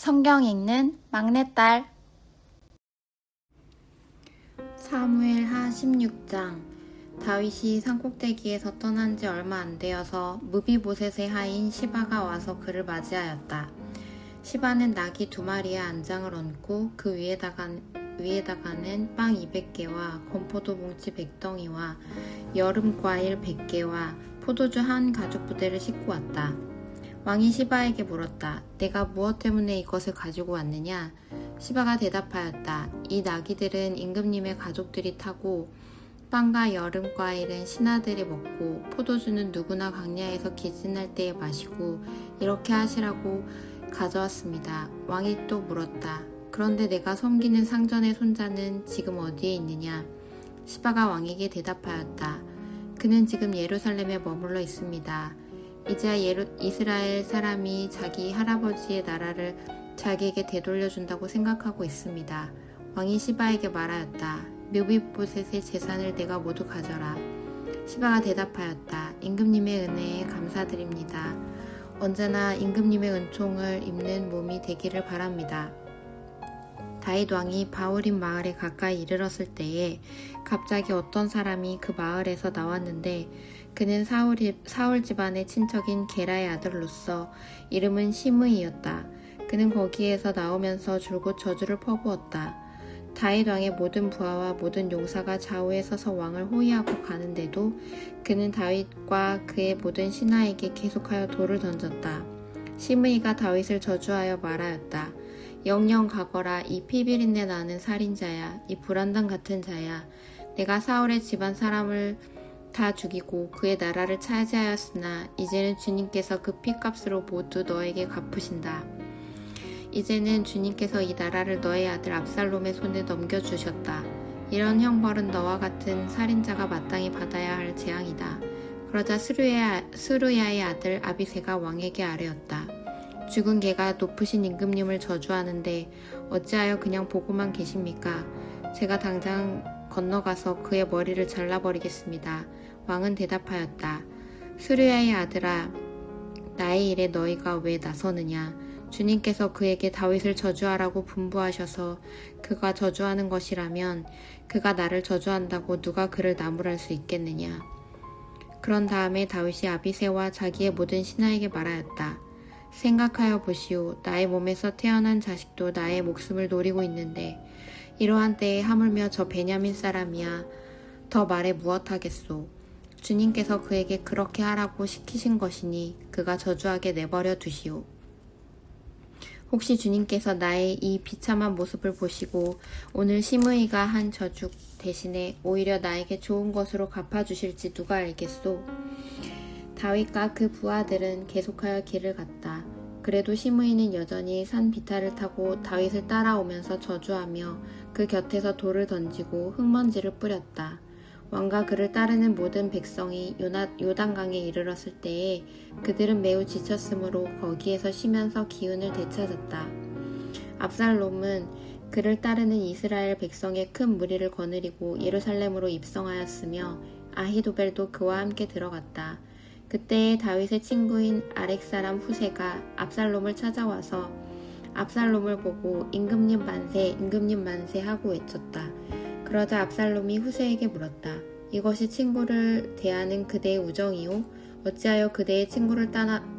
성경 읽는 막내딸. 사무엘하 16장. 다윗이 산꼭대기에서 떠난 지 얼마 안 되어서 무비보셋의 하인 시바가 와서 그를 맞이하였다. 시바는 나귀 2마리에 안장을 얹고 그 위에다가는 빵 200개와 건포도 뭉치 100덩이와 여름 과일 100개와 포도주 한 가죽 부대를 싣고 왔다. 왕이 시바에게 물었다. 내가 무엇 때문에 이것을 가지고 왔느냐? 시바가 대답하였다. 이 나귀들은 임금님의 가족들이 타고 빵과 여름 과일은 신하들이 먹고 포도주는 누구나 광야에서 기진할 때에 마시고 이렇게 하시라고 가져왔습니다. 왕이 또 물었다. 그런데 내가 섬기는 상전의 손자는 지금 어디에 있느냐? 시바가 왕에게 대답하였다. 그는 지금 예루살렘에 머물러 있습니다. 이제야 이스라엘 사람이 자기 할아버지의 나라를 자기에게 되돌려준다고 생각하고 있습니다. 왕이 시바에게 말하였다. 무비보셋의 재산을 내가 모두 가져라. 시바가 대답하였다. 임금님의 은혜에 감사드립니다. 언제나 임금님의 은총을 입는 몸이 되기를 바랍니다. 다윗 왕이 바후림 마을에 가까이 이르렀을 때에 갑자기 어떤 사람이 그 마을에서 나왔는데 그는 사울 집안의 친척인 게라의 아들로서 이름은 시므이였다. 그는 거기에서 나오면서 줄곧 저주를 퍼부었다. 다윗 왕의 모든 부하와 모든 용사가 좌우에 서서 왕을 호위하고 가는데도 그는 다윗과 그의 모든 신하에게 계속하여 돌을 던졌다. 시므이가 다윗을 저주하여 말하였다. 영영 가거라. 이 피비린내 나는 살인자야. 이 불안당 같은 자야. 내가 사울의 집안 사람을 다 죽이고 그의 나라를 차지하였으나 이제는 주님께서 그 피값으로 모두 너에게 갚으신다. 이제는 주님께서 이 나라를 너의 아들 압살롬의 손에 넘겨주셨다. 이런 형벌은 너와 같은 살인자가 마땅히 받아야 할 재앙이다. 그러자 스루야의 아들 아비새가 왕에게 아뢰었다. 죽은 개가 높으신 임금님을 저주하는데 어찌하여 그냥 보고만 계십니까? 제가 당장 건너가서 그의 머리를 잘라버리겠습니다. 왕은 대답하였다. 스루야의 아들아, 나의 일에 너희가 왜 나서느냐? 주님께서 그에게 다윗을 저주하라고 분부하셔서 그가 저주하는 것이라면 그가 나를 저주한다고 누가 그를 나무랄 수 있겠느냐? 그런 다음에 다윗이 아비새와 자기의 모든 신하에게 말하였다. 생각하여 보시오. 나의 몸에서 태어난 자식도 나의 목숨을 노리고 있는데 이러한 때에 하물며 저 베냐민 사람이야. 더 말해 무엇하겠소. 주님께서 그에게 그렇게 하라고 시키신 것이니 그가 저주하게 내버려 두시오. 혹시 주님께서 나의 이 비참한 모습을 보시고 오늘 시므이가 한 저주 대신에 오히려 나에게 좋은 것으로 갚아주실지 누가 알겠소. 다윗과 그 부하들은 계속하여 길을 갔다. 그래도 시므이는 여전히 산 비탈을 타고 다윗을 따라오면서 저주하며 그 곁에서 돌을 던지고 흙먼지를 뿌렸다. 왕과 그를 따르는 모든 백성이 요단강에 이르렀을 때에 그들은 매우 지쳤으므로 거기에서 쉬면서 기운을 되찾았다. 압살롬은 그를 따르는 이스라엘 백성의 큰 무리를 거느리고 예루살렘으로 입성하였으며 아히도벨도 그와 함께 들어갔다. 그때에 다윗의 친구인 아렉 사람 후세가 압살롬을 찾아와서 압살롬을 보고 임금님 만세 하고 외쳤다. 그러자 압살롬이 후세에게 물었다. 이것이 친구를 대하는 그대의 우정이요? 어찌하여 그대의 친구를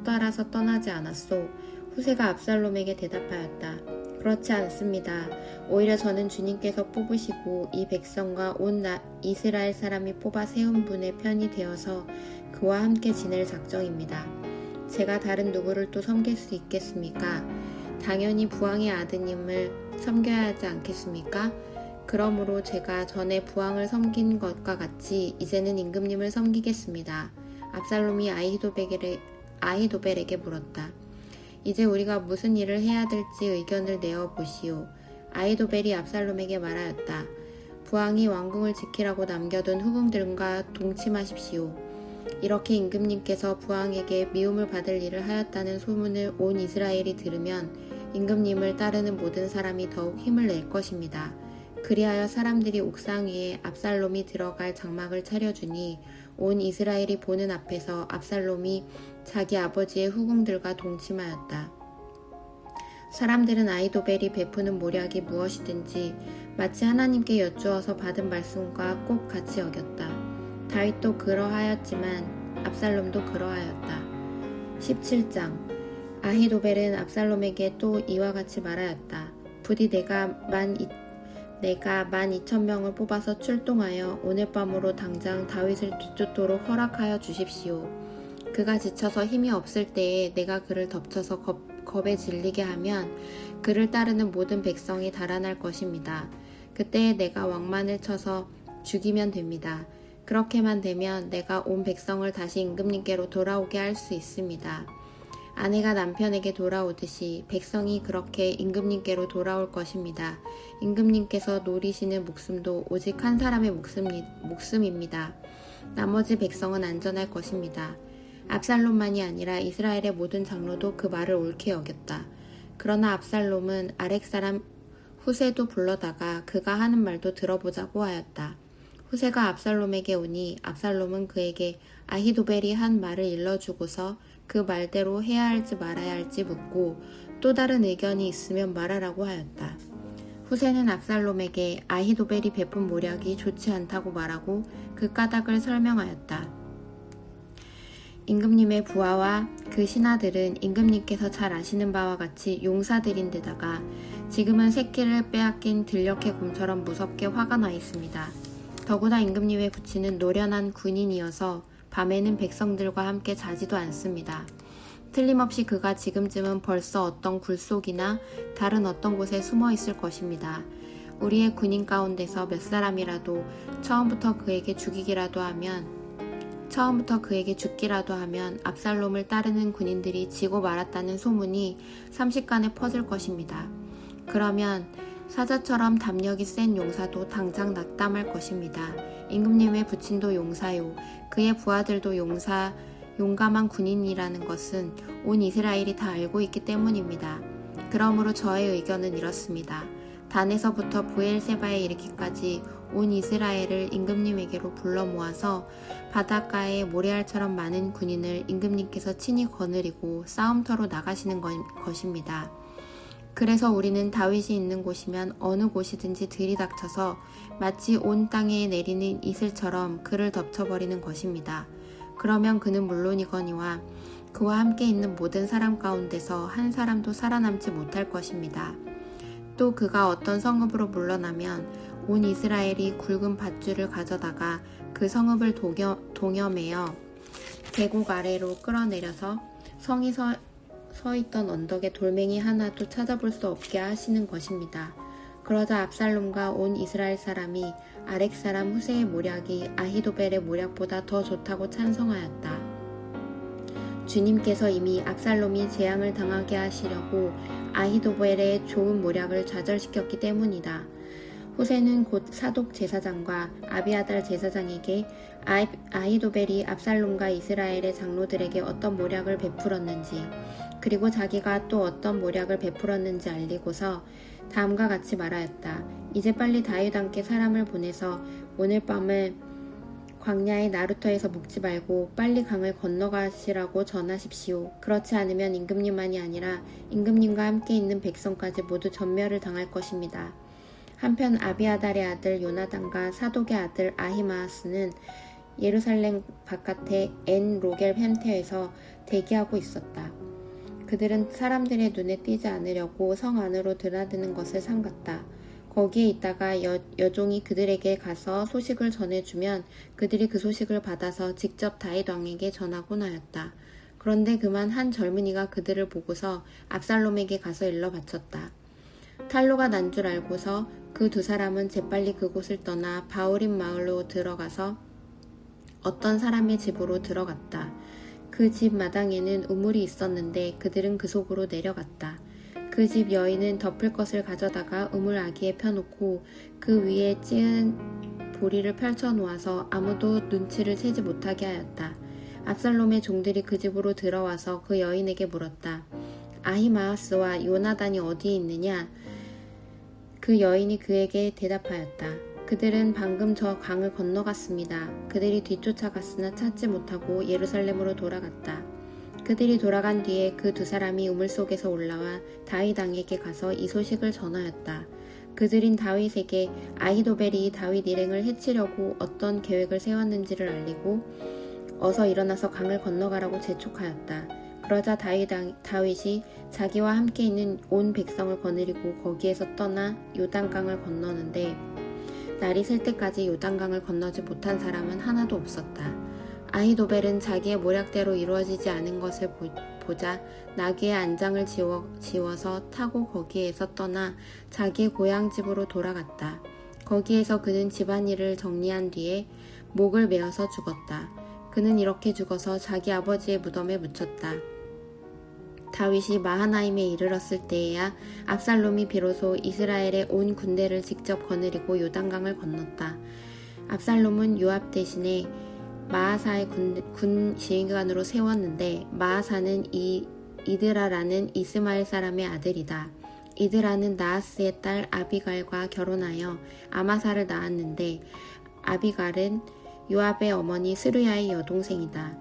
따라서 떠나지 않았소? 후세가 압살롬에게 대답하였다. 그렇지 않습니다. 오히려 저는 주님께서 뽑으시고 이 백성과 온 이스라엘 사람이 뽑아 세운 분의 편이 되어서 그와 함께 지낼 작정입니다. 제가 다른 누구를 또 섬길 수 있겠습니까? 당연히 부왕의 아드님을 섬겨야 하지 않겠습니까? 그러므로 제가 전에 부왕을 섬긴 것과 같이 이제는 임금님을 섬기겠습니다. 압살롬이 아히도벨에게 물었다. 이제 우리가 무슨 일을 해야 될지 의견을 내어 보시오. 아히도벨이 압살롬에게 말하였다. 부왕이 왕궁을 지키라고 남겨둔 후궁들과 동침하십시오. 이렇게 임금님께서 부왕에게 미움을 받을 일을 하였다는 소문을 온 이스라엘이 들으면 임금님을 따르는 모든 사람이 더욱 힘을 낼 것입니다. 그리하여 사람들이 옥상 위에 압살롬이 들어갈 장막을 차려주니 온 이스라엘이 보는 앞에서 압살롬이 자기 아버지의 후궁들과 동침하였다. 사람들은 아히도벨이 베푸는 모략이 무엇이든지 마치 하나님께 여쭈어서 받은 말씀과 꼭 같이 여겼다. 다윗도 그러하였지만 압살롬도 그러하였다. 17장 아히도벨은 압살롬에게 또 이와 같이 말하였다. 부디 내가 12,000명을 뽑아서 출동하여 오늘 밤으로 당장 다윗을 뒤쫓도록 허락하여 주십시오. 그가 지쳐서 힘이 없을 때에 내가 그를 덮쳐서 겁에 질리게 하면 그를 따르는 모든 백성이 달아날 것입니다. 그때에 내가 왕만을 쳐서 죽이면 됩니다. 그렇게만 되면 내가 온 백성을 다시 임금님께로 돌아오게 할 수 있습니다. 아내가 남편에게 돌아오듯이 백성이 그렇게 임금님께로 돌아올 것입니다. 임금님께서 노리시는 목숨도 오직 한 사람의 목숨입니다. 나머지 백성은 안전할 것입니다. 압살롬만이 아니라 이스라엘의 모든 장로도 그 말을 옳게 여겼다. 그러나 압살롬은 아렉 사람 후세도 불러다가 그가 하는 말도 들어보자고 하였다. 후세가 압살롬에게 오니 압살롬은 그에게 아히도벨이 한 말을 일러주고서 그 말대로 해야 할지 말아야 할지 묻고 또 다른 의견이 있으면 말하라고 하였다. 후세는 압살롬에게 아히도벨이 베푼 모략이 좋지 않다고 말하고 그 까닭을 설명하였다. 임금님의 부하와 그 신하들은 임금님께서 잘 아시는 바와 같이 용사들인데다가 지금은 새끼를 빼앗긴 들녘의 곰처럼 무섭게 화가 나 있습니다. 더구나 임금님의 부친은 노련한 군인이어서 밤에는 백성들과 함께 자지도 않습니다. 틀림없이 그가 지금쯤은 벌써 어떤 굴속이나 다른 어떤 곳에 숨어 있을 것입니다. 우리의 군인 가운데서 몇 사람이라도 처음부터 그에게 죽기라도 하면 압살롬을 따르는 군인들이 지고 말았다는 소문이 삼식간에 퍼질 것입니다. 그러면 사자처럼 담력이 센 용사도 당장 낙담할 것입니다. 임금님의 부친도 용사요, 그의 부하들도 용감한 군인이라는 것은 온 이스라엘이 다 알고 있기 때문입니다. 그러므로 저의 의견은 이렇습니다. 단에서부터 브엘세바에 이르기까지 온 이스라엘을 임금님에게로 불러 모아서 바닷가에 모래알처럼 많은 군인을 임금님께서 친히 거느리고 싸움터로 나가시는 것입니다. 그래서 우리는 다윗이 있는 곳이면 어느 곳이든지 들이닥쳐서 마치 온 땅에 내리는 이슬처럼 그를 덮쳐버리는 것입니다. 그러면 그는 물론이거니와 그와 함께 있는 모든 사람 가운데서 한 사람도 살아남지 못할 것입니다. 또 그가 어떤 성읍으로 물러나면 온 이스라엘이 굵은 밧줄을 가져다가 그 성읍을 동여매어 계곡 아래로 끌어내려서 성이 서 있던 언덕에 돌멩이 하나도 찾아볼 수 없게 하시는 것입니다. 그러자 압살롬과 온 이스라엘 사람이 아렉 사람 후세의 모략이 아히도벨의 모략보다 더 좋다고 찬성하였다. 주님께서 이미 압살롬이 재앙을 당하게 하시려고 아히도벨의 좋은 모략을 좌절시켰기 때문이다. 후세는 곧 사독 제사장과 아비아달 제사장에게 아히도벨이 압살롬과 이스라엘의 장로들에게 어떤 모략을 베풀었는지 그리고 자기가 또 어떤 모략을 베풀었는지 알리고서 다음과 같이 말하였다. 이제 빨리 다윗 함께 사람을 보내서 오늘 밤을 광야의 나루터에서 묵지 말고 빨리 강을 건너가시라고 전하십시오. 그렇지 않으면 임금님만이 아니라 임금님과 함께 있는 백성까지 모두 전멸을 당할 것입니다. 한편 아비아달의 아들 요나단과 사독의 아들 아히마아스는 예루살렘 바깥의 엔 로겔 펜테에서 대기하고 있었다. 그들은 사람들의 눈에 띄지 않으려고 성 안으로 드나드는 것을 삼갔다. 거기에 있다가 여종이 그들에게 가서 소식을 전해주면 그들이 그 소식을 받아서 직접 다윗 왕에게 전하곤 하였다. 그런데 그만 한 젊은이가 그들을 보고서 압살롬에게 가서 일러 바쳤다. 탈로가 난 줄 알고서 그 두 사람은 재빨리 그곳을 떠나 바울임 마을로 들어가서 어떤 사람의 집으로 들어갔다. 그 집 마당에는 우물이 있었는데 그들은 그 속으로 내려갔다. 그 집 여인은 덮을 것을 가져다가 우물 아기에 펴놓고 그 위에 찌은 보리를 펼쳐 놓아서 아무도 눈치를 채지 못하게 하였다. 압살롬의 종들이 그 집으로 들어와서 그 여인에게 물었다. 아히마아스와 요나단이 어디에 있느냐? 그 여인이 그에게 대답하였다. 그들은 방금 저 강을 건너갔습니다. 그들이 뒤쫓아갔으나 찾지 못하고 예루살렘으로 돌아갔다. 그들이 돌아간 뒤에 그 두 사람이 우물 속에서 올라와 다윗 왕에게 가서 이 소식을 전하였다. 그들인 다윗에게 아히도벨이 다윗 일행을 해치려고 어떤 계획을 세웠는지를 알리고 어서 일어나서 강을 건너가라고 재촉하였다. 그러자 다윗이 자기와 함께 있는 온 백성을 거느리고 거기에서 떠나 요단강을 건너는데 날이 셀 때까지 요단강을 건너지 못한 사람은 하나도 없었다. 아히도벨은 자기의 모략대로 이루어지지 않은 것을 보자 나귀의 안장을 지워서 타고 거기에서 떠나 자기의 고향집으로 돌아갔다. 거기에서 그는 집안일을 정리한 뒤에 목을 메어서 죽었다. 그는 이렇게 죽어서 자기 아버지의 무덤에 묻혔다. 다윗이 마하나임에 이르렀을 때에야 압살롬이 비로소 이스라엘의 온 군대를 직접 거느리고 요단강을 건넜다. 압살롬은 요압 대신에 마아사의 군 지휘관으로 세웠는데 마아사는 이드라라는 이스마엘 사람의 아들이다. 이드라는 나하스의 딸 아비갈과 결혼하여 아마사를 낳았는데 아비갈은 요압의 어머니 스루야의 여동생이다.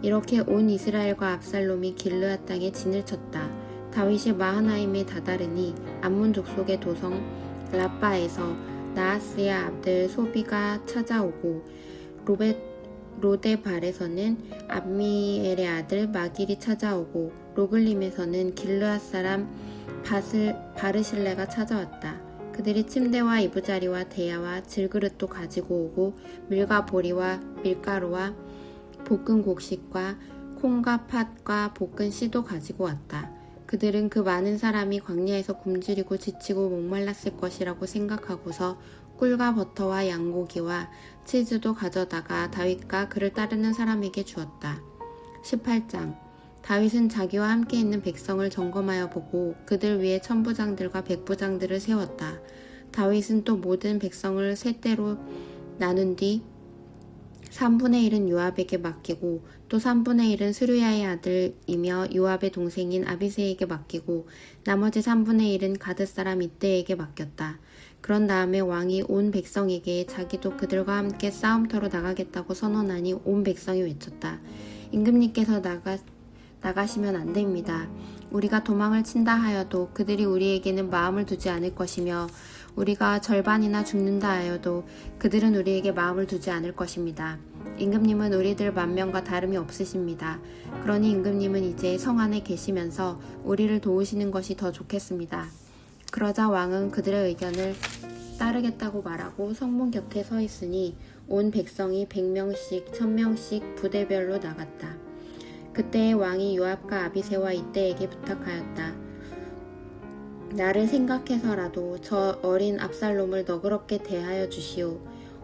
이렇게 온 이스라엘과 압살롬이 길르앗 땅에 진을 쳤다. 다윗이 마하나임에 다다르니 암몬 족속의 도성 라빠에서 나하스의 아들 소비가 찾아오고 로데발에서는 암미엘의 아들 마길이 찾아오고 로글림에서는 길르앗 사람 바르실레가 찾아왔다. 그들이 침대와 이부자리와 대야와 질그릇도 가지고 오고 밀과 보리와 밀가루와 볶은 곡식과 콩과 팥과 볶은 씨도 가지고 왔다. 그들은 그 많은 사람이 광야에서 굶주리고 지치고 목말랐을 것이라고 생각하고서 꿀과 버터와 양고기와 치즈도 가져다가 다윗과 그를 따르는 사람에게 주었다. 18장 다윗은 자기와 함께 있는 백성을 점검하여 보고 그들 위에 천부장들과 백부장들을 세웠다. 다윗은 또 모든 백성을 셋대로 나눈 뒤 3분의 1은 요압에게 맡기고 또 3분의 1은 스루야의 아들이며 요압의 동생인 아비새에게 맡기고 나머지 3분의 1은 가드 사람 이때에게 맡겼다. 그런 다음에 왕이 온 백성에게 자기도 그들과 함께 싸움터로 나가겠다고 선언하니 온 백성이 외쳤다. 임금님께서 나가시면 안 됩니다. 우리가 도망을 친다 하여도 그들이 우리에게는 마음을 두지 않을 것이며 우리가 절반이나 죽는다 하여도 그들은 우리에게 마음을 두지 않을 것입니다. 임금님은 우리들 만명과 다름이 없으십니다. 그러니 임금님은 이제 성 안에 계시면서 우리를 도우시는 것이 더 좋겠습니다. 그러자 왕은 그들의 의견을 따르겠다고 말하고 성문 곁에 서 있으니 온 백성이 100명씩 1000명씩 부대별로 나갔다. 그때 왕이 요압과 아비새와 이때에게 부탁하였다. 나를 생각해서라도 저 어린 압살롬을 너그럽게 대하여 주시오.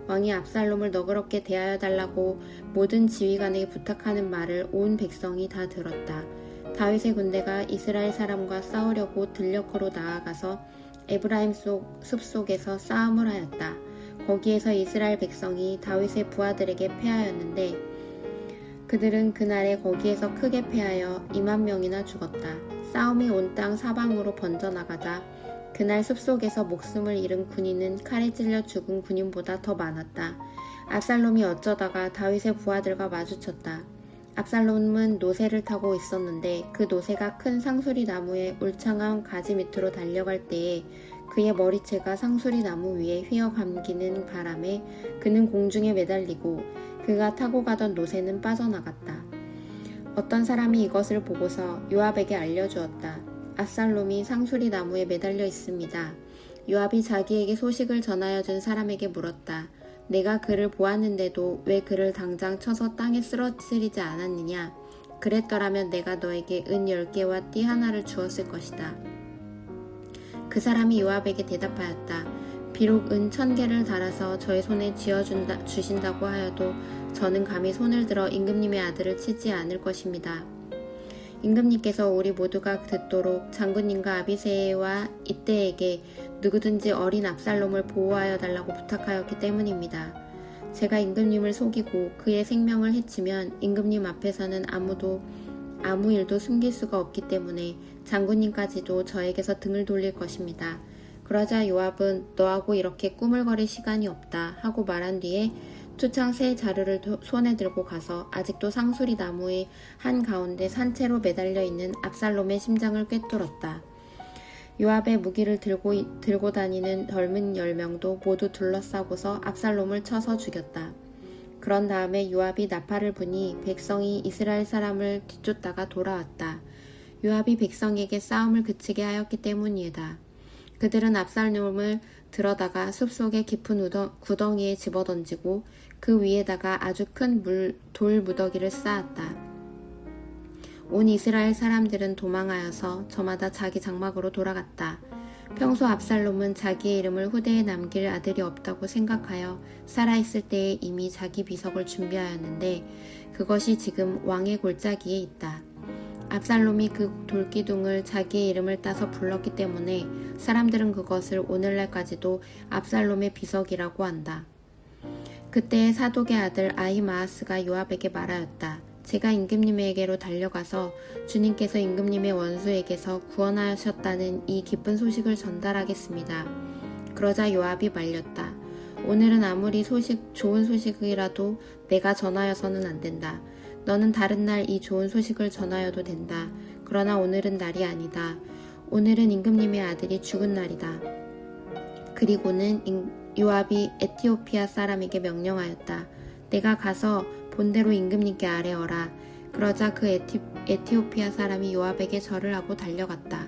왕이 압살롬을 너그럽게 대하여 달라고 모든 지휘관에게 부탁하는 말을 온 백성이 다 들었다. 다윗의 군대가 이스라엘 사람과 싸우려고 들녘으로 나아가서 에브라임 숲속에서 싸움을 하였다. 거기에서 이스라엘 백성이 다윗의 부하들에게 패하였는데 그들은 그날에 거기에서 크게 패하여 20,000명이나 죽었다. 싸움이 온 땅 사방으로 번져나가자 그날 숲속에서 목숨을 잃은 군인은 칼에 찔려 죽은 군인보다 더 많았다. 압살롬이 어쩌다가 다윗의 부하들과 마주쳤다. 압살롬은 노새를 타고 있었는데 그 노새가 큰 상수리 나무의 울창한 가지 밑으로 달려갈 때에 그의 머리채가 상수리 나무 위에 휘어 감기는 바람에 그는 공중에 매달리고 그가 타고 가던 노새는 빠져나갔다. 어떤 사람이 이것을 보고서 요압에게 알려주었다. 압살롬이 상수리 나무에 매달려 있습니다. 요압이 자기에게 소식을 전하여 준 사람에게 물었다. 내가 그를 보았는데도 왜 그를 당장 쳐서 땅에 쓰러뜨리지 않았느냐? 그랬더라면 내가 너에게 은 10개와 띠 하나를 주었을 것이다. 그 사람이 요압에게 대답하였다. 비록 은 1000개를 달아서 저의 손에 주신다고 하여도 저는 감히 손을 들어 임금님의 아들을 치지 않을 것입니다. 임금님께서 우리 모두가 듣도록 장군님과 아비새와 이때에게 누구든지 어린 압살롬을 보호하여 달라고 부탁하였기 때문입니다. 제가 임금님을 속이고 그의 생명을 해치면 임금님 앞에서는 아무 일도 숨길 수가 없기 때문에 장군님까지도 저에게서 등을 돌릴 것입니다. 그러자 요압은 너하고 이렇게 꾸물거릴 시간이 없다 하고 말한 뒤에 초창 새 자루를 손에 들고 가서 아직도 상수리 나무의 한가운데 산채로 매달려 있는 압살롬의 심장을 꿰뚫었다. 요압의 무기를 들고 다니는 젊은 10명도 모두 둘러싸고서 압살롬을 쳐서 죽였다. 그런 다음에 요압이 나팔을 부니 백성이 이스라엘 사람을 뒤쫓다가 돌아왔다. 요압이 백성에게 싸움을 그치게 하였기 때문이다. 그들은 압살롬을 들어다가 숲속의 깊은 구덩이에 집어던지고 그 위에다가 아주 큰 돌 무더기를 쌓았다. 온 이스라엘 사람들은 도망하여서 저마다 자기 장막으로 돌아갔다. 평소 압살롬은 자기의 이름을 후대에 남길 아들이 없다고 생각하여 살아있을 때에 이미 자기 비석을 준비하였는데 그것이 지금 왕의 골짜기에 있다. 압살롬이 그 돌기둥을 자기의 이름을 따서 불렀기 때문에 사람들은 그것을 오늘날까지도 압살롬의 비석이라고 한다. 그때 사독의 아들 아히마아스가 요압에게 말하였다. 제가 임금님에게로 달려가서 주님께서 임금님의 원수에게서 구원하셨다는 이 기쁜 소식을 전달하겠습니다. 그러자 요압이 말렸다. 오늘은 아무리 좋은 소식이라도 내가 전하여서는 안 된다. 너는 다른 날 이 좋은 소식을 전하여도 된다. 그러나 오늘은 날이 아니다. 오늘은 임금님의 아들이 죽은 날이다. 그리고는 요압이 에티오피아 사람에게 명령하였다. 내가 가서 본대로 임금님께 아뢰어라. 그러자 그 에티오피아 사람이 요압에게 절을 하고 달려갔다.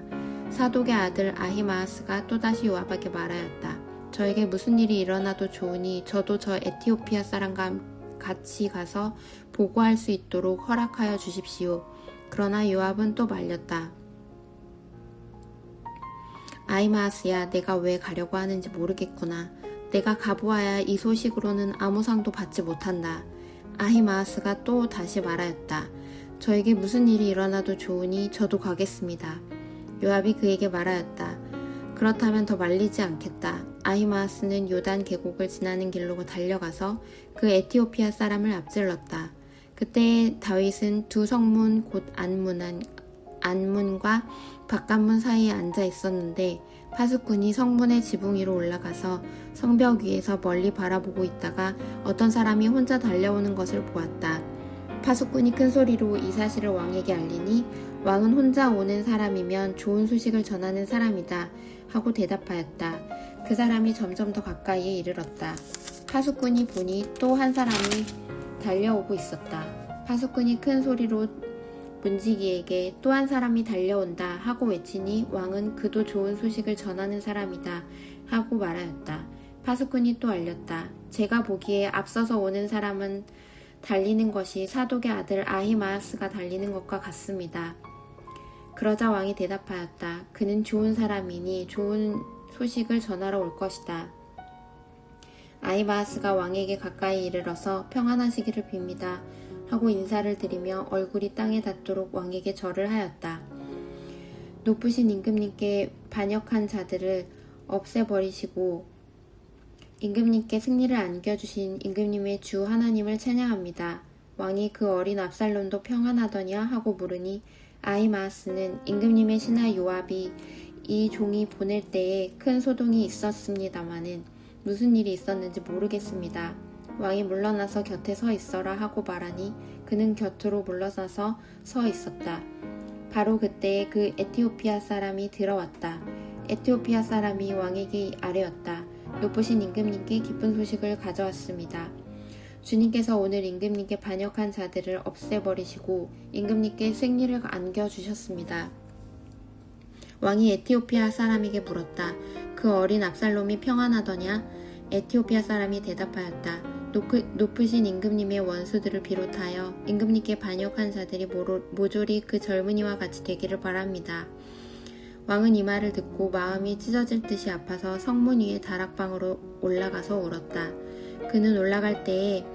사독의 아들 아히마아스가 또다시 요압에게 말하였다. 저에게 무슨 일이 일어나도 좋으니 저도 저 에티오피아 사람과 같이 가서 보고할 수 있도록 허락하여 주십시오. 그러나 요압은 또 말렸다. 아히마아스야, 내가 왜 가려고 하는지 모르겠구나. 내가 가보아야 이 소식으로는 아무 상도 받지 못한다. 아히마아스가 또 다시 말하였다. 저에게 무슨 일이 일어나도 좋으니 저도 가겠습니다. 요압이 그에게 말하였다. 그렇다면 더 말리지 않겠다. 아히마아스는 요단 계곡을 지나는 길로 달려가서 그 에티오피아 사람을 앞질렀다. 그때 다윗은 두 성문 곧 안문과 바깥문 사이에 앉아 있었는데 파수꾼이 성문의 지붕 위로 올라가서 성벽 위에서 멀리 바라보고 있다가 어떤 사람이 혼자 달려오는 것을 보았다. 파수꾼이 큰 소리로 이 사실을 왕에게 알리니 왕은 혼자 오는 사람이면 좋은 소식을 전하는 사람이다 하고 대답하였다. 그 사람이 점점 더 가까이에 이르렀다. 파수꾼이 보니 또 한 사람이 달려오고 있었다. 파수꾼이 큰 소리로 문지기에게 또 한 사람이 달려온다 하고 외치니 왕은 그도 좋은 소식을 전하는 사람이다 하고 말하였다. 파수꾼이 또 알렸다. 제가 보기에 앞서서 오는 사람은 달리는 것이 사독의 아들 아히마아스가 달리는 것과 같습니다. 그러자 왕이 대답하였다. 그는 좋은 사람이니 좋은 소식을 전하러 올 것이다. 아히마아스가 왕에게 가까이 이르러서 평안하시기를 빕니다 하고 인사를 드리며 얼굴이 땅에 닿도록 왕에게 절을 하였다. 높으신 임금님께 반역한 자들을 없애버리시고 임금님께 승리를 안겨주신 임금님의 주 하나님을 찬양합니다. 왕이 그 어린 압살롬도 평안하더냐 하고 물으니 아히마아스는 임금님의 신하 요압이 이 종이 보낼 때에 큰 소동이 있었습니다마는 무슨 일이 있었는지 모르겠습니다. 왕이 물러나서 곁에 서 있어라 하고 말하니 그는 곁으로 물러나서 서 있었다. 바로 그때 그 에티오피아 사람이 들어왔다. 에티오피아 사람이 왕에게 아뢰었다. 높으신 임금님께 기쁜 소식을 가져왔습니다. 주님께서 오늘 임금님께 반역한 자들을 없애버리시고 임금님께 승리를 안겨주셨습니다. 왕이 에티오피아 사람에게 물었다. 그 어린 압살롬이 평안하더냐? 에티오피아 사람이 대답하였다. 높으신 임금님의 원수들을 비롯하여 임금님께 반역한 자들이 모조리 그 젊은이와 같이 되기를 바랍니다. 왕은 이 말을 듣고 마음이 찢어질 듯이 아파서 성문 위에 다락방으로 올라가서 울었다. 그는 올라갈 때에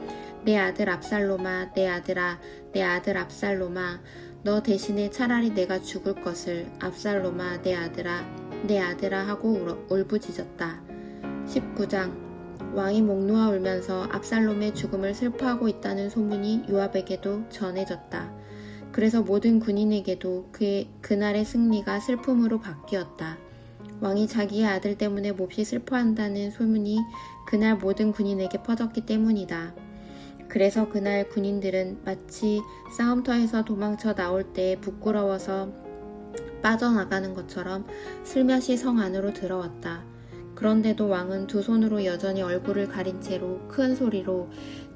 내 아들 압살롬아, 내 아들아, 내 아들 압살롬아, 너 대신에 차라리 내가 죽을 것을 압살롬아, 내 아들아 하고 울부짖었다. 19장 왕이 목 놓아 울면서 압살롬의 죽음을 슬퍼하고 있다는 소문이 요압에게도 전해졌다. 그래서 모든 군인에게도 그날의 승리가 슬픔으로 바뀌었다. 왕이 자기의 아들 때문에 몹시 슬퍼한다는 소문이 그날 모든 군인에게 퍼졌기 때문이다. 그래서 그날 군인들은 마치 싸움터에서 도망쳐 나올 때 부끄러워서 빠져나가는 것처럼 슬며시 성 안으로 들어왔다. 그런데도 왕은 두 손으로 여전히 얼굴을 가린 채로 큰 소리로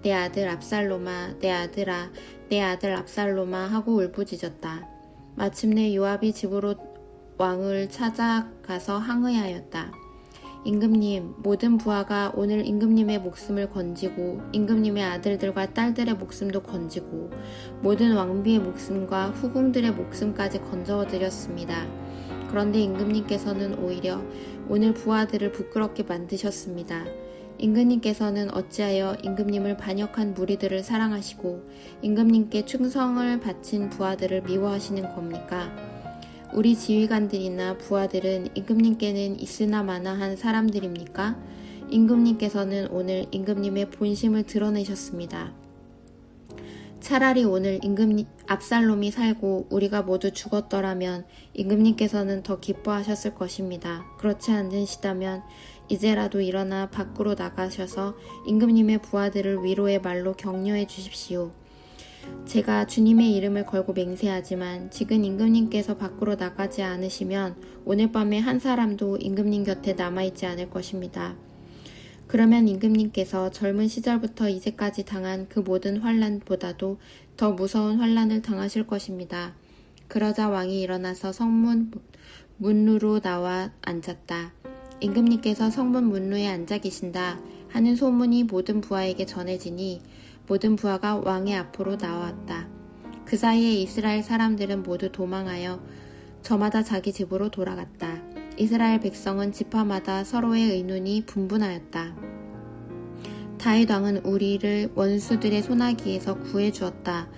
내 아들 압살롬아, 내 아들아, 내 아들 압살롬아 하고 울부짖었다. 마침내 요압이 집으로 왕을 찾아가서 항의하였다. 임금님, 모든 부하가 오늘 임금님의 목숨을 건지고 임금님의 아들들과 딸들의 목숨도 건지고 모든 왕비의 목숨과 후궁들의 목숨까지 건져드렸습니다. 그런데 임금님께서는 오히려 오늘 부하들을 부끄럽게 만드셨습니다. 임금님께서는 어찌하여 임금님을 반역한 무리들을 사랑하시고 임금님께 충성을 바친 부하들을 미워하시는 겁니까? 우리 지휘관들이나 부하들은 임금님께는 있으나 마나한 사람들입니까? 임금님께서는 오늘 임금님의 본심을 드러내셨습니다. 차라리 오늘 압살롬이 살고 우리가 모두 죽었더라면 임금님께서는 더 기뻐하셨을 것입니다. 그렇지 않으시다면 이제라도 일어나 밖으로 나가셔서 임금님의 부하들을 위로의 말로 격려해 주십시오. 제가 주님의 이름을 걸고 맹세하지만 지금 임금님께서 밖으로 나가지 않으시면 오늘 밤에 한 사람도 임금님 곁에 남아있지 않을 것입니다. 그러면 임금님께서 젊은 시절부터 이제까지 당한 그 모든 환난보다도 더 무서운 환난을 당하실 것입니다. 그러자 왕이 일어나서 성문 문루로 나와 앉았다. 임금님께서 성문 문루에 앉아 계신다 하는 소문이 모든 부하에게 전해지니 모든 부하가 왕의 앞으로 나왔다. 그 사이에 이스라엘 사람들은 모두 도망하여 저마다 자기 집으로 돌아갔다. 이스라엘 백성은 지파마다 서로의 의논이 분분하였다. 다윗 왕은 우리를 원수들의 손아귀에서 구해주었다.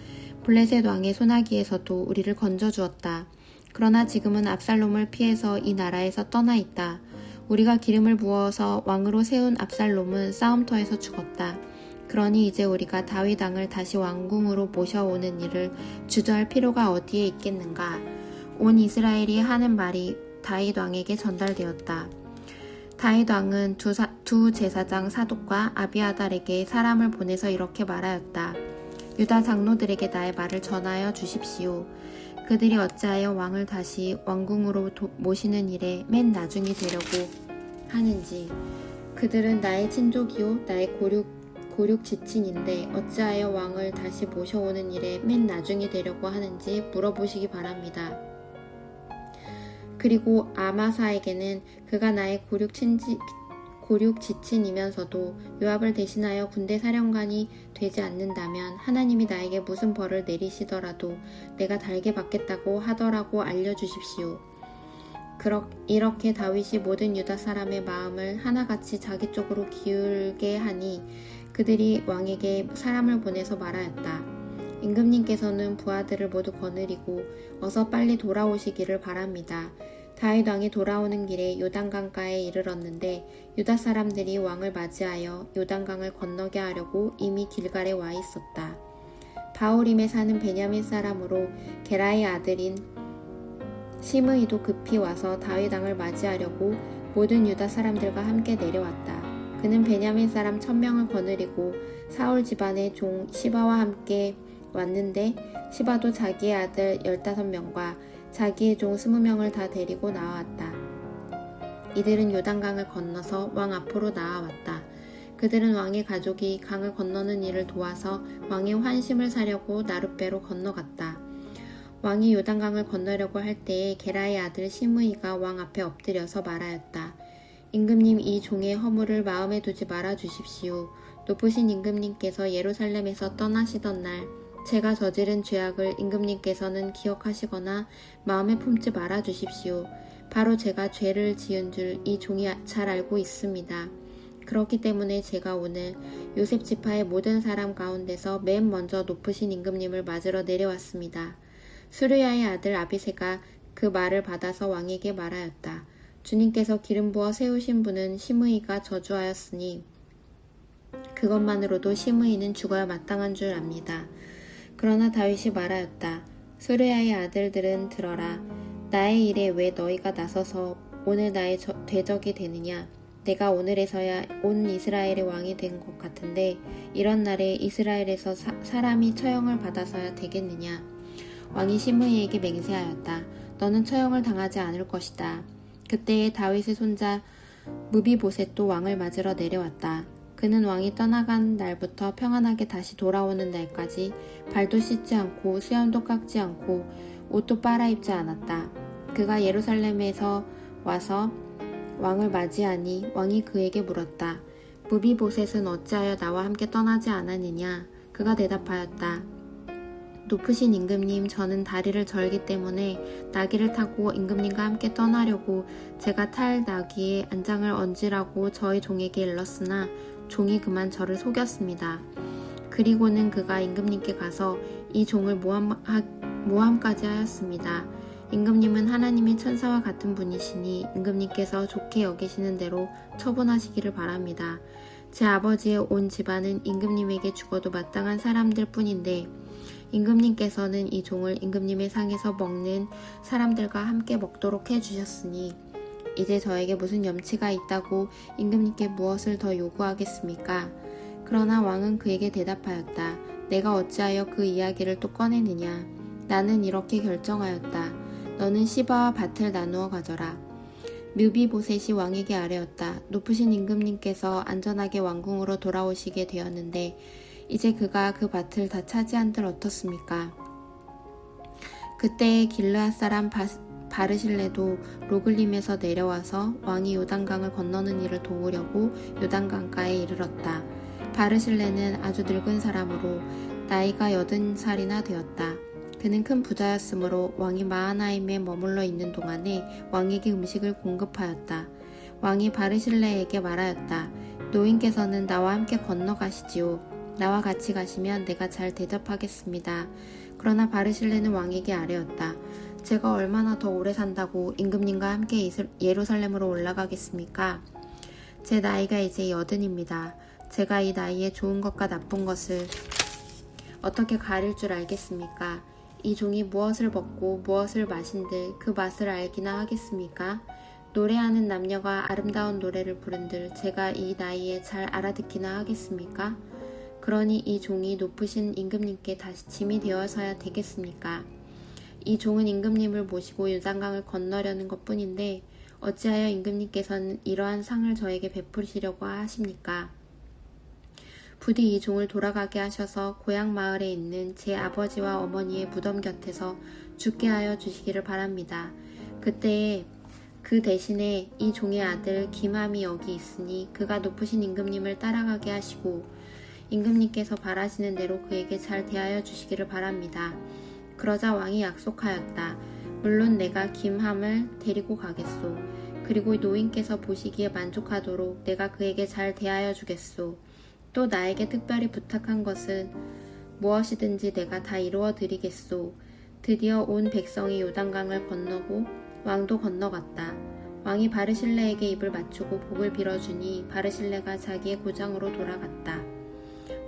블레셋 왕의 손아귀에서도 우리를 건져주었다. 그러나 지금은 압살롬을 피해서 이 나라에서 떠나 있다. 우리가 기름을 부어서 왕으로 세운 압살롬은 싸움터에서 죽었다. 그러니 이제 우리가 다윗 왕을 다시 왕궁으로 모셔오는 일을 주저할 필요가 어디에 있겠는가. 온 이스라엘이 하는 말이 다윗 왕에게 전달되었다. 다윗 왕은 두 제사장 사독과 아비아달에게 사람을 보내서 이렇게 말하였다. 유다 장로들에게 나의 말을 전하여 주십시오. 그들이 어찌하여 왕을 다시 왕궁으로 모시는 일에 맨 나중이 되려고 하는지. 그들은 나의 친족이요 나의 고륙 지친인데 어찌하여 왕을 다시 모셔오는 일에 맨 나중이 되려고 하는지 물어보시기 바랍니다. 그리고 아마사에게는 그가 나의 고륙 지친이면서도 요압을 대신하여 군대 사령관이 되지 않는다면 하나님이 나에게 무슨 벌을 내리시더라도 내가 달게 받겠다고 하더라고 알려주십시오. 이렇게 다윗이 모든 유다 사람의 마음을 하나같이 자기 쪽으로 기울게 하니 그들이 왕에게 사람을 보내서 말하였다. 임금님께서는 부하들을 모두 거느리고 어서 빨리 돌아오시기를 바랍니다. 다윗 왕이 돌아오는 길에 요단강가에 이르렀는데 유다 사람들이 왕을 맞이하여 요단강을 건너게 하려고 이미 길갈에 와 있었다. 바후림에 사는 베냐민 사람으로 게라의 아들인 시므이도 급히 와서 다윗 왕을 맞이하려고 모든 유다 사람들과 함께 내려왔다. 그는 베냐민 사람 1000명을 거느리고 사울 집안의 종 시바와 함께 왔는데 시바도 자기의 아들 15명과 자기의 종 20명을 다 데리고 나와왔다. 이들은 요단강을 건너서 왕 앞으로 나아왔다. 그들은 왕의 가족이 강을 건너는 일을 도와서 왕의 환심을 사려고 나룻배로 건너갔다. 왕이 요단강을 건너려고 할 때에 게라의 아들 시므이가 왕 앞에 엎드려서 말하였다. 임금님, 이 종의 허물을 마음에 두지 말아 주십시오. 높으신 임금님께서 예루살렘에서 떠나시던 날 제가 저지른 죄악을 임금님께서는 기억하시거나 마음에 품지 말아 주십시오. 바로 제가 죄를 지은 줄 이 종이 잘 알고 있습니다. 그렇기 때문에 제가 오늘 요셉 지파의 모든 사람 가운데서 맨 먼저 높으신 임금님을 맞으러 내려왔습니다. 수르야의 아들 아비새가 그 말을 받아서 왕에게 말하였다. 주님께서 기름 부어 세우신 분은 시므이가 저주하였으니 그것만으로도 시므이는 죽어야 마땅한 줄 압니다. 그러나 다윗이 말하였다. 수르야의 아들들은 들어라. 나의 일에 왜 너희가 나서서 오늘 나의 대적이 되느냐. 내가 오늘에서야 온 이스라엘의 왕이 된 것 같은데 이런 날에 이스라엘에서 사람이 처형을 받아서야 되겠느냐. 왕이 시므이에게 맹세하였다. 너는 처형을 당하지 않을 것이다. 그때에 다윗의 손자 무비보셋도 왕을 맞으러 내려왔다. 그는 왕이 떠나간 날부터 평안하게 다시 돌아오는 날까지 발도 씻지 않고 수염도 깎지 않고 옷도 빨아입지 않았다. 그가 예루살렘에서 와서 왕을 맞이하니 왕이 그에게 물었다. 무비보셋은 어찌하여 나와 함께 떠나지 않았느냐? 그가 대답하였다. 높으신 임금님, 저는 다리를 절기 때문에 나귀를 타고 임금님과 함께 떠나려고 제가 탈 나귀에 안장을 얹으라고 저의 종에게 일렀으나 종이 그만 저를 속였습니다. 그리고는 그가 임금님께 가서 이 종을 모함까지 하였습니다. 임금님은 하나님의 천사와 같은 분이시니 임금님께서 좋게 여기시는 대로 처분하시기를 바랍니다. 제 아버지의 온 집안은 임금님에게 죽어도 마땅한 사람들 뿐인데 임금님께서는 이 종을 임금님의 상에서 먹는 사람들과 함께 먹도록 해주셨으니 이제 저에게 무슨 염치가 있다고 임금님께 무엇을 더 요구하겠습니까? 그러나 왕은 그에게 대답하였다. 내가 어찌하여 그 이야기를 또 꺼내느냐? 나는 이렇게 결정하였다. 너는 시바와 밭을 나누어 가져라. 뮤비보셋이 왕에게 아뢰었다. 높으신 임금님께서 안전하게 왕궁으로 돌아오시게 되었는데 이제 그가 그 밭을 다 차지한들 어떻습니까? 그때에 길르앗 사람 바르실레도 로글림에서 내려와서 왕이 요단강을 건너는 일을 도우려고 요단강가에 이르렀다. 바르실레는 아주 늙은 사람으로 나이가 80살이나 되었다. 그는 큰 부자였으므로 왕이 마하나임에 머물러 있는 동안에 왕에게 음식을 공급하였다. 왕이 바르실레에게 말하였다. 노인께서는 나와 함께 건너가시지요. 나와 같이 가시면 내가 잘 대접하겠습니다. 그러나 바르실레는 왕에게 아뢰었다. 제가 얼마나 더 오래 산다고 임금님과 함께 예루살렘으로 올라가겠습니까? 제 나이가 이제 80입니다. 제가 이 나이에 좋은 것과 나쁜 것을 어떻게 가릴 줄 알겠습니까? 이 종이 무엇을 먹고 무엇을 마신들 그 맛을 알기나 하겠습니까? 노래하는 남녀가 아름다운 노래를 부른들 제가 이 나이에 잘 알아듣기나 하겠습니까? 그러니 이 종이 높으신 임금님께 다시 짐이 되어서야 되겠습니까? 이 종은 임금님을 모시고 요단강을 건너려는 것뿐인데 어찌하여 임금님께서는 이러한 상을 저에게 베푸시려고 하십니까? 부디 이 종을 돌아가게 하셔서 고향 마을에 있는 제 아버지와 어머니의 무덤 곁에서 죽게 하여 주시기를 바랍니다. 그때에 그 대신에 이 종의 아들 김함이 여기 있으니 그가 높으신 임금님을 따라가게 하시고 임금님께서 바라시는 대로 그에게 잘 대하여 주시기를 바랍니다. 그러자 왕이 약속하였다. 물론 내가 김함을 데리고 가겠소. 그리고 노인께서 보시기에 만족하도록 내가 그에게 잘 대하여 주겠소. 또 나에게 특별히 부탁한 것은 무엇이든지 내가 다 이루어 드리겠소. 드디어 온 백성이 요단강을 건너고 왕도 건너갔다. 왕이 바르실레에게 입을 맞추고 복을 빌어주니 바르실레가 자기의 고장으로 돌아갔다.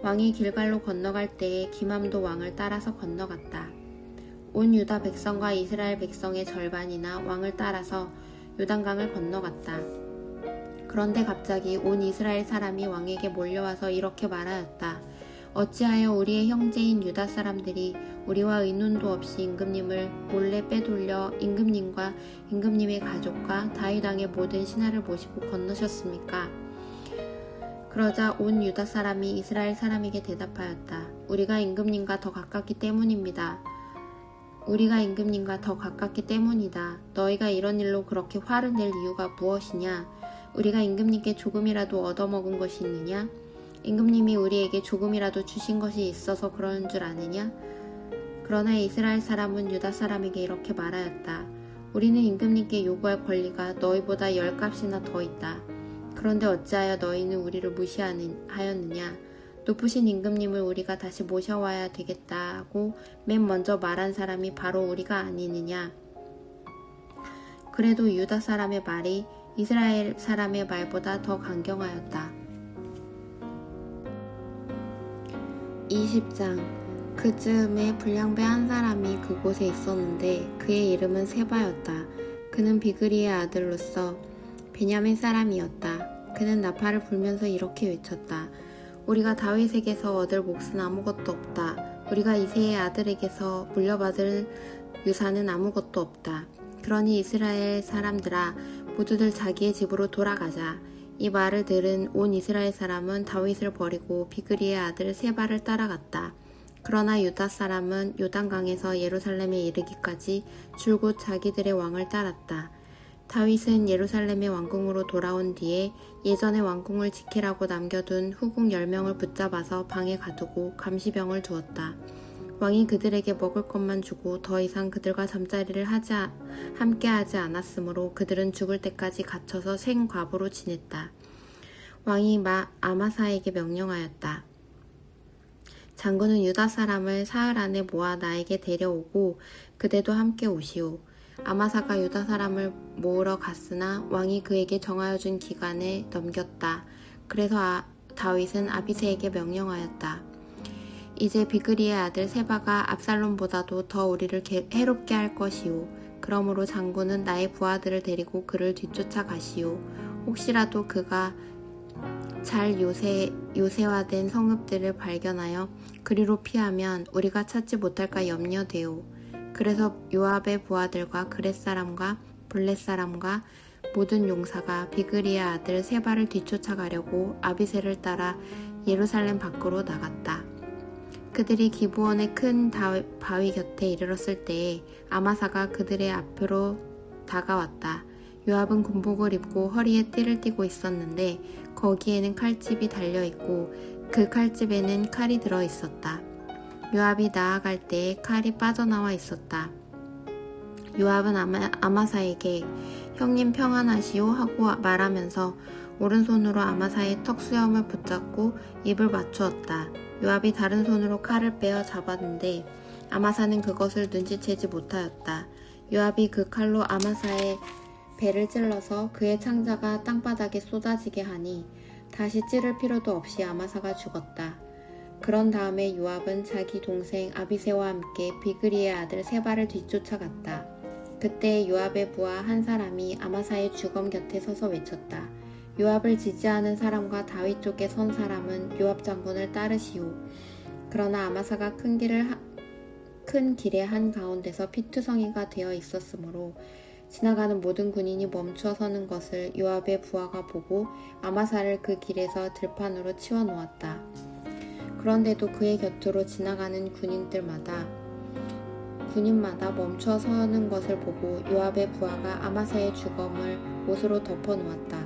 왕이 길갈로 건너갈 때에 김함도 왕을 따라서 건너갔다. 온 유다 백성과 이스라엘 백성의 절반이나 왕을 따라서 요단강을 건너갔다. 그런데 갑자기 온 이스라엘 사람이 왕에게 몰려와서 이렇게 말하였다. 어찌하여 우리의 형제인 유다 사람들이 우리와 의논도 없이 임금님을 몰래 빼돌려 임금님과 임금님의 가족과 다윗 왕의 모든 신하를 모시고 건너셨습니까? 그러자 온 유다 사람이 이스라엘 사람에게 대답하였다. 우리가 임금님과 더 가깝기 때문입니다. 우리가 임금님과 더 가깝기 때문이다. 너희가 이런 일로 그렇게 화를 낼 이유가 무엇이냐? 우리가 임금님께 조금이라도 얻어먹은 것이 있느냐? 임금님이 우리에게 조금이라도 주신 것이 있어서 그러는 줄 아느냐? 그러나 이스라엘 사람은 유다 사람에게 이렇게 말하였다. 우리는 임금님께 요구할 권리가 너희보다 10값이나 더 있다. 그런데 어찌하여 너희는 우리를 무시하였느냐? 높으신 임금님을 우리가 다시 모셔와야 되겠다고 맨 먼저 말한 사람이 바로 우리가 아니느냐? 그래도 유다 사람의 말이 이스라엘 사람의 말보다 더 강경하였다. 20장 그 즈음에 불량배 한 사람이 그곳에 있었는데 그의 이름은 세바였다. 그는 비그리의 아들로서 베냐민 사람이었다. 그는 나팔을 불면서 이렇게 외쳤다. 우리가 다윗에게서 얻을 몫은 아무것도 없다. 우리가 이새의 아들에게서 물려받을 유산은 아무것도 없다. 그러니 이스라엘 사람들아, 모두들 자기의 집으로 돌아가자. 이 말을 들은 온 이스라엘 사람은 다윗을 버리고 비그리의 아들 세바를 따라갔다. 그러나 유다 사람은 요단강에서 예루살렘에 이르기까지 줄곧 자기들의 왕을 따랐다. 다윗은 예루살렘의 왕궁으로 돌아온 뒤에 예전의 왕궁을 지키라고 남겨둔 후궁 10명을 붙잡아서 방에 가두고 감시병을 두었다. 왕이 그들에게 먹을 것만 주고 더 이상 그들과 잠자리를 함께하지 않았으므로 그들은 죽을 때까지 갇혀서 생과부로 지냈다. 왕이 아마사에게 명령하였다. 장군은 유다 사람을 사흘 안에 모아 나에게 데려오고 그대도 함께 오시오. 아마사가 유다 사람을 모으러 갔으나 왕이 그에게 정하여 준 기간에 넘겼다. 그래서 다윗은 아비새에게 명령하였다. 이제 비그리의 아들 세바가 압살롬보다도 더 우리를 해롭게 할 것이오. 그러므로 장군은 나의 부하들을 데리고 그를 뒤쫓아 가시오. 혹시라도 그가 잘 요새화된 성읍들을 발견하여 그리로 피하면 우리가 찾지 못할까 염려되오. 그래서 요압의 부하들과 그렛 사람과 블렛 사람과 모든 용사가 비그리의 아들 세바를 뒤쫓아가려고 아비새를 따라 예루살렘 밖으로 나갔다. 그들이 기브온의 큰 바위 곁에 이르렀을 때에 아마사가 그들의 앞으로 다가왔다. 요압은 군복을 입고 허리에 띠를 띠고 있었는데 거기에는 칼집이 달려있고 그 칼집에는 칼이 들어있었다. 요압이 나아갈 때에 칼이 빠져나와 있었다. 요압은 아마사에게 형님 평안하시오 하고 말하면서 오른손으로 아마사의 턱수염을 붙잡고 입을 맞추었다. 요압이 다른 손으로 칼을 빼어 잡았는데 아마사는 그것을 눈치채지 못하였다. 요압이 그 칼로 아마사의 배를 찔러서 그의 창자가 땅바닥에 쏟아지게 하니 다시 찌를 필요도 없이 아마사가 죽었다. 그런 다음에 요압은 자기 동생 아비새와 함께 비그리의 아들 세바를 뒤쫓아갔다. 그때 요압의 부하 한 사람이 아마사의 주검 곁에 서서 외쳤다. 요압을 지지하는 사람과 다윗 쪽에 선 사람은 요압 장군을 따르시오. 그러나 아마사가 큰 길의 한가운데서 피투성이가 되어 있었으므로 지나가는 모든 군인이 멈추어 서는 것을 요압의 부하가 보고 아마사를 그 길에서 들판으로 치워 놓았다. 그런데도 그의 곁으로 지나가는 군인마다 멈추어 서는 것을 보고 요압의 부하가 아마사의 주검을 옷으로 덮어 놓았다.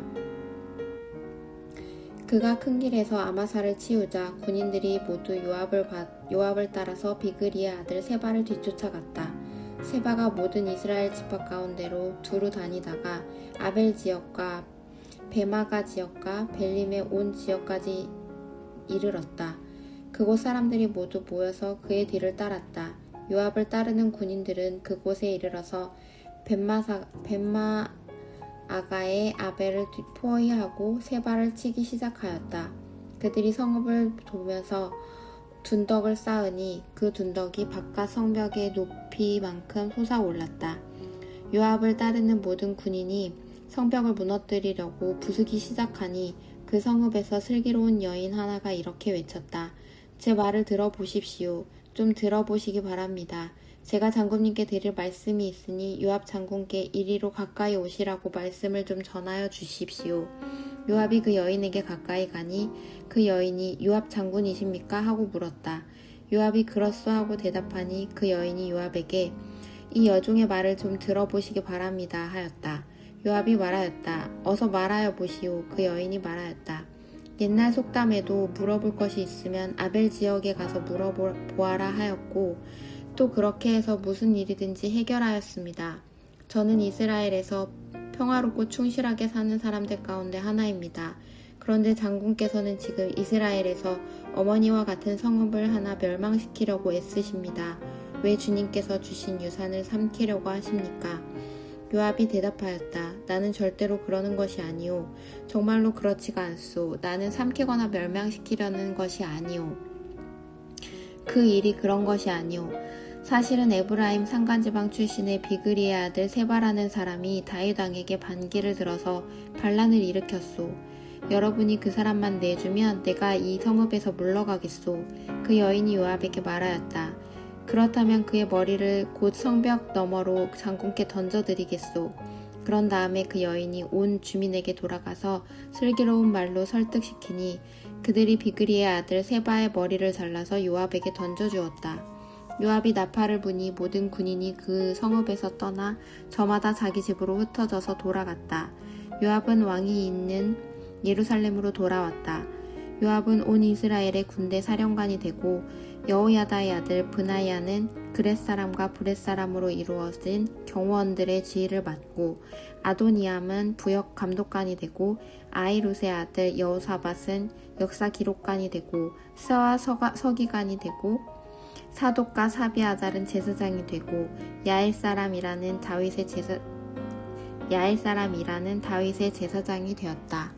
그가 큰 길에서 아마사를 치우자 군인들이 모두 요압을 따라서 비그리의 아들 세바를 뒤쫓아갔다. 세바가 모든 이스라엘 지파 가운데로 두루 다니다가 아벨 지역과 베마가 지역과 벨림의 온 지역까지 이르렀다. 그곳 사람들이 모두 모여서 그의 뒤를 따랐다. 요압을 따르는 군인들은 그곳에 이르러서 벤마아가의 아벨을 포위하고 세바를 치기 시작하였다. 그들이 성읍을 도면서 둔덕을 쌓으니 그 둔덕이 바깥 성벽의 높이만큼 솟아올랐다. 요압을 따르는 모든 군인이 성벽을 무너뜨리려고 부수기 시작하니 그 성읍에서 슬기로운 여인 하나가 이렇게 외쳤다. 제 말을 들어보십시오. 좀 들어보시기 바랍니다. 제가 장군님께 드릴 말씀이 있으니 요압 장군께 이리로 가까이 오시라고 말씀을 좀 전하여 주십시오. 요압이 그 여인에게 가까이 가니 그 여인이 요압 장군이십니까? 하고 물었다. 요압이 그렇소 하고 대답하니 그 여인이 요압에게 이 여종의 말을 좀 들어보시기 바랍니다 하였다. 요압이 말하였다. 어서 말하여 보시오. 그 여인이 말하였다. 옛날 속담에도 물어볼 것이 있으면 아벨 지역에 가서 물어보아라 하였고 또 그렇게 해서 무슨 일이든지 해결하였습니다. 저는 이스라엘에서 평화롭고 충실하게 사는 사람들 가운데 하나입니다. 그런데 장군께서는 지금 이스라엘에서 어머니와 같은 성읍을 하나 멸망시키려고 애쓰십니다. 왜 주님께서 주신 유산을 삼키려고 하십니까? 요압이 대답하였다. 나는 절대로 그러는 것이 아니오. 정말로 그렇지가 않소. 나는 삼키거나 멸망시키려는 것이 아니오. 그 일이 그런 것이 아니오. 사실은 에브라임 산간지방 출신의 비그리의 아들 세바라는 사람이 다윗 왕에게 반기를 들어서 반란을 일으켰소. 여러분이 그 사람만 내주면 내가 이 성읍에서 물러가겠소. 그 여인이 요압에게 말하였다. 그렇다면 그의 머리를 곧 성벽 너머로 장군께 던져드리겠소. 그런 다음에 그 여인이 온 주민에게 돌아가서 슬기로운 말로 설득시키니 그들이 비그리의 아들 세바의 머리를 잘라서 요압에게 던져주었다. 요압이 나팔을 부니 모든 군인이 그 성읍에서 떠나 저마다 자기 집으로 흩어져서 돌아갔다. 요압은 왕이 있는 예루살렘으로 돌아왔다. 요압은 온 이스라엘의 군대 사령관이 되고 여호야다의 아들 브나야는 그렛 사람과 브렛 사람으로 이루어진 경호원들의 지휘를 맡고 아도니암은 부역 감독관이 되고 아이룻의 아들 여호사밧은 역사 기록관이 되고 스와 서기관이 되고 사독과 사비아달은 제사장이 되고 야엘 사람이라는 다윗의 제사장이 되었다.